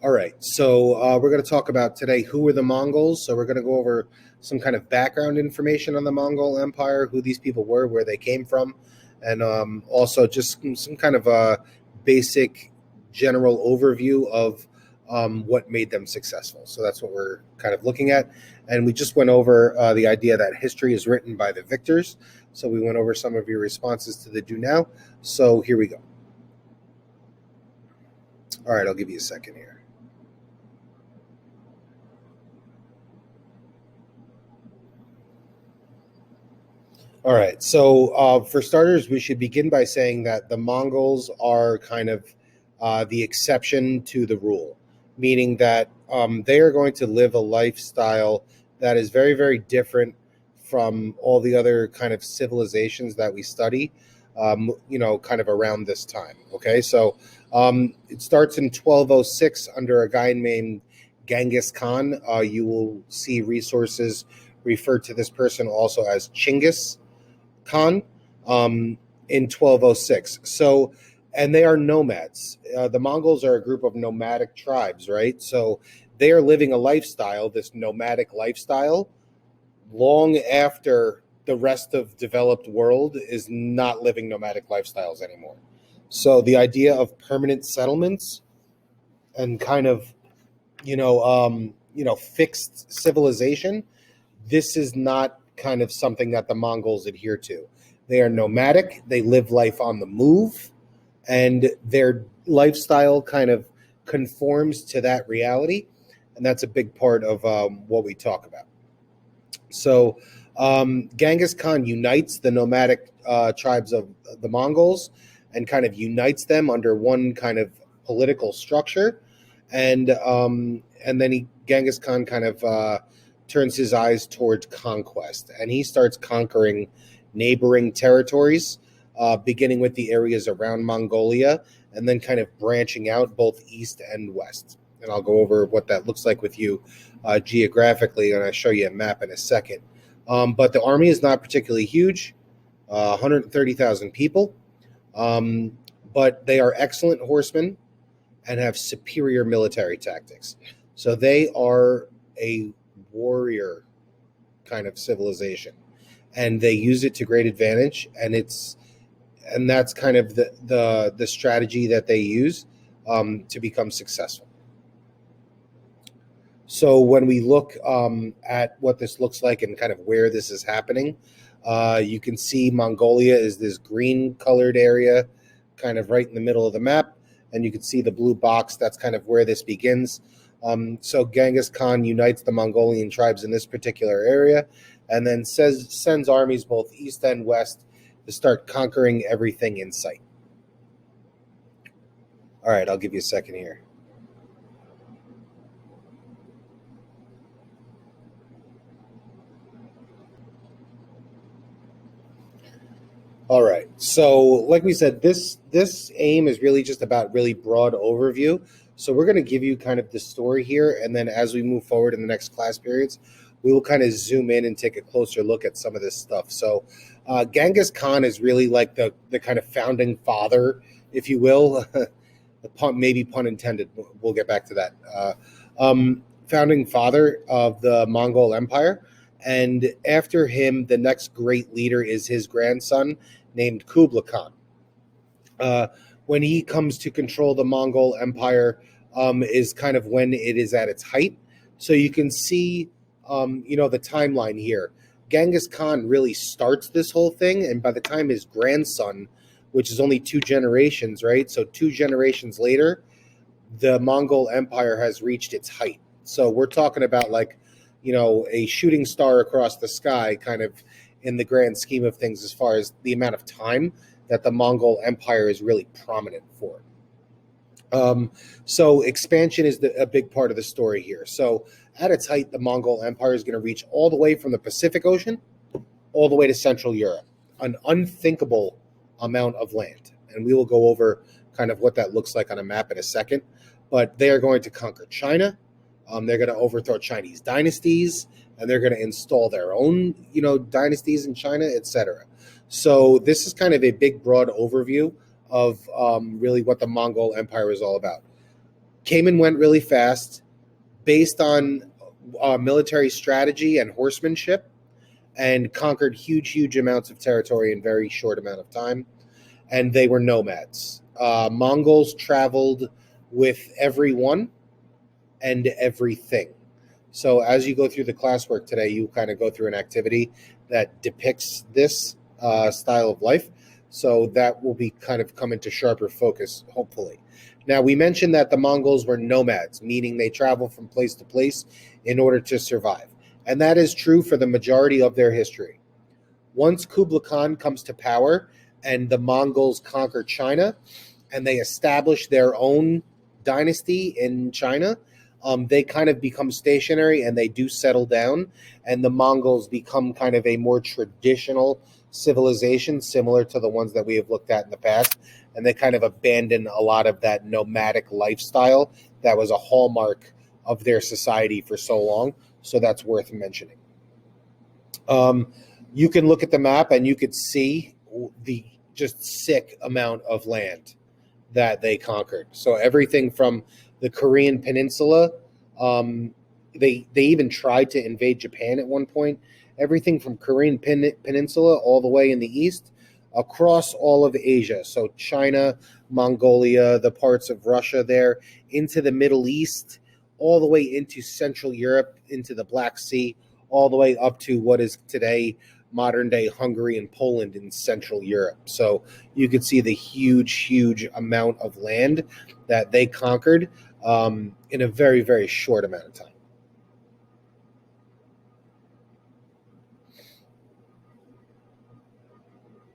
All right, so we're going to talk about today who were the Mongols. So we're going to go over some kind of background information on the Mongol Empire, who these people were, where they came from, and also just some kind of a basic general overview of what made them successful. So that's what we're kind of looking at. And we just went over the idea that history is written by the victors. So we went over some of your responses to the do now. So here we go. All right, I'll give you a second here. All right. So, for starters, we should begin by saying that the Mongols are kind of the exception to the rule, meaning that they are going to live a lifestyle that is very, very different from all the other kind of civilizations that we study, kind of around this time. Okay. So, it starts in 1206 under a guy named Genghis Khan. You will see resources refer to this person also as Chinggis Khan in 1206. So, and they are nomads. The Mongols are a group of nomadic tribes, right? So they are living a lifestyle, this nomadic lifestyle, long after the rest of developed world is not living nomadic lifestyles anymore. So the idea of permanent settlements and kind of, fixed civilization, this is not kind of something that the Mongols adhere to. They are nomadic, they live life on the move, and their lifestyle kind of conforms to that reality. And that's a big part of what we talk about. So, Genghis Khan unites the nomadic tribes of the Mongols and kind of unites them under one kind of political structure. And then Genghis Khan kind of turns his eyes towards conquest, and he starts conquering neighboring territories, beginning with the areas around Mongolia, and then kind of branching out both east and west. And I'll go over what that looks like with you geographically, and I'll show you a map in a second. But the army is not particularly huge, 130,000 people, but they are excellent horsemen and have superior military tactics. So they are a warrior kind of civilization, and they use it to great advantage. And that's kind of the strategy that they use to become successful. So when we look at what this looks like and kind of where this is happening, you can see Mongolia is this green colored area kind of right in the middle of the map. And you can see the blue box. That's kind of where this begins. So Genghis Khan unites the Mongolian tribes in this particular area and then sends armies both east and west to start conquering everything in sight. All right, I'll give you a second here. All right. So, like we said, this aim is really just about really broad overview. So we're going to give you kind of the story here, and then as we move forward in the next class periods, we will kind of zoom in and take a closer look at some of this stuff. So, Genghis Khan is really like the kind of founding father, if you will. Maybe pun intended. We'll get back to that. Founding father of the Mongol Empire. And after him, the next great leader is his grandson named Kublai Khan. When he comes to control the Mongol Empire, is kind of when it is at its height. So you can see, the timeline here. Genghis Khan really starts this whole thing, and by the time his grandson, which is only 2 generations, right? So 2 generations later, the Mongol Empire has reached its height. So we're talking about like, a shooting star across the sky kind of in the grand scheme of things as far as the amount of time that the Mongol Empire is really prominent for. So expansion is a big part of the story here. So at its height, the Mongol Empire is going to reach all the way from the Pacific Ocean all the way to Central Europe, an unthinkable amount of land. And we will go over kind of what that looks like on a map in a second. But they are going to conquer China. They're going to overthrow Chinese dynasties, and they're going to install their own, dynasties in China, etc. So this is kind of a big, broad overview of really what the Mongol Empire is all about. came and went really fast based on military strategy and horsemanship, and conquered huge amounts of territory in very short amount of time. And they were nomads. Mongols traveled with everyone and everything. So as you go through the classwork today, you kind of go through an activity that depicts this style of life. So that will be kind of come into sharper focus, hopefully. Now, we mentioned that the Mongols were nomads, meaning they travel from place to place in order to survive. And that is true for the majority of their history. Once Kublai Khan comes to power and the Mongols conquer China and they establish their own dynasty in China, they kind of become stationary and they do settle down. And the Mongols become kind of a more traditional civilization, similar to the ones that we have looked at in the past. And they kind of abandon a lot of that nomadic lifestyle that was a hallmark of their society for so long. So that's worth mentioning. You can look at the map and you could see the just sick amount of land that they conquered. So everything from the Korean Peninsula, they even tried to invade Japan at one point. Everything from Korean Peninsula all the way in the east, across all of Asia. So China, Mongolia, the parts of Russia there, into the Middle East, all the way into Central Europe, into the Black Sea, all the way up to what is today modern-day Hungary and Poland in Central Europe. So you could see the huge amount of land that they conquered in a very short amount of time.